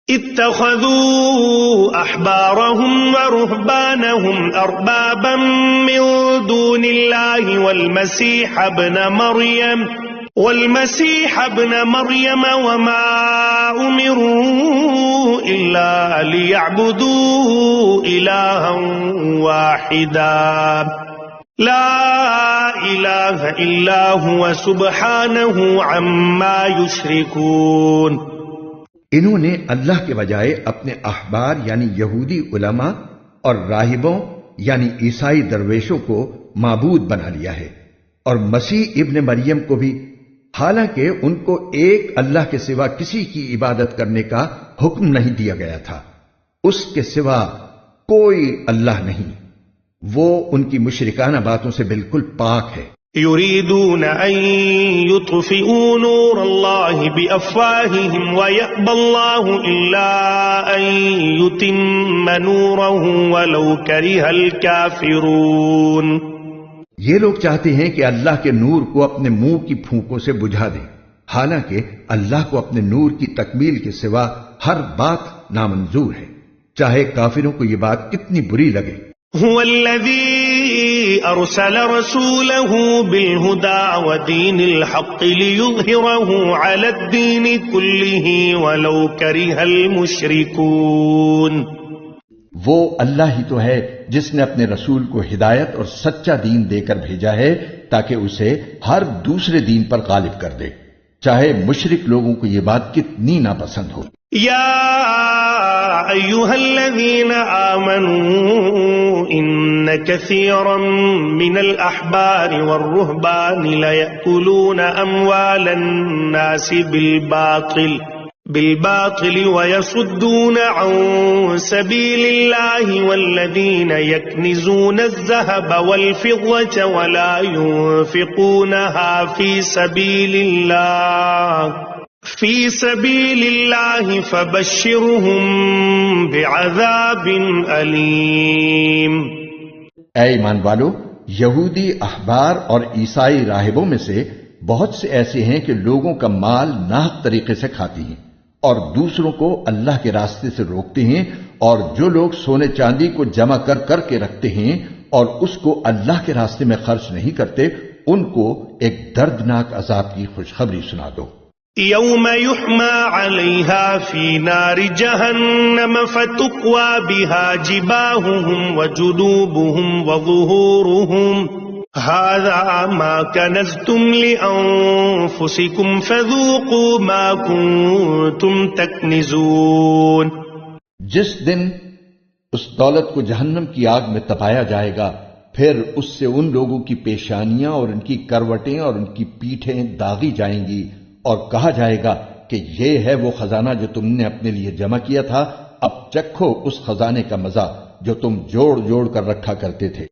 اتخذوا احبارهم ورهبانهم اربابا من دون الله والمسيح ابن مريم وما امروا الا ليعبدوا الها واحدا لا الہ الا هو سبحانہ عما یشرکون۔ انہوں نے اللہ کے بجائے اپنے احبار یعنی یہودی علماء اور راہبوں یعنی عیسائی درویشوں کو معبود بنا لیا ہے، اور مسیح ابن مریم کو بھی، حالانکہ ان کو ایک اللہ کے سوا کسی کی عبادت کرنے کا حکم نہیں دیا گیا تھا۔ اس کے سوا کوئی اللہ نہیں، وہ ان کی مشرکانہ باتوں سے بالکل پاک ہے۔ یریدون ان یطفئوا نور اللہ بافواہہم ویأبی اللہ الا ان یتم نورہ ولو کرہ الکافرون۔ یہ لوگ چاہتے ہیں کہ اللہ کے نور کو اپنے منہ کی پھونکوں سے بجھا دیں، حالانکہ اللہ کو اپنے نور کی تکمیل کے سوا ہر بات نامنظور ہے، چاہے کافروں کو یہ بات کتنی بری لگے۔ هو الذي أرسل رسوله بالهدى ودين الحق ليظهره على الدين كله ولو كره المشركون۔ وہ اللہ ہی تو ہے جس نے اپنے رسول کو ہدایت اور سچا دین دے کر بھیجا ہے تاکہ اسے ہر دوسرے دین پر غالب کر دے، چاہے مشرک لوگوں کو یہ بات کتنی ناپسند ہو۔ یا ایھا الذین آمنوا ان کثیرا من الاحبار والرہبان لیأکلون اموال الناس بالباطل ويصدون عن سبيل الله والذين يكنزون الذهب والفضة ولا ينفقونها في سبيل الله فبشرهم بعذاب أليم۔ اے ایمان والو، یہودی احبار اور عیسائی راہبوں میں سے بہت سے ایسے ہیں کہ لوگوں کا مال ناحق طریقے سے کھاتی ہیں اور دوسروں کو اللہ کے راستے سے روکتے ہیں، اور جو لوگ سونے چاندی کو جمع کر کر کے رکھتے ہیں اور اس کو اللہ کے راستے میں خرچ نہیں کرتے، ان کو ایک دردناک عذاب کی خوشخبری سنا دو۔ یوم یحما علیہا فی نار جہنم فتقوی بہا جباہہم وجنوبہم وظہورہم هذا ما كنزتم لأنفسكم فذوقوا ما كنتم تكنزون۔ جس دن اس دولت کو جہنم کی آگ میں تپایا جائے گا، پھر اس سے ان لوگوں کی پیشانیاں اور ان کی کروٹیں اور ان کی پیٹھیں داغی جائیں گی، اور کہا جائے گا کہ یہ ہے وہ خزانہ جو تم نے اپنے لیے جمع کیا تھا، اب چکھو اس خزانے کا مزہ جو تم جوڑ جوڑ کر رکھا کرتے تھے۔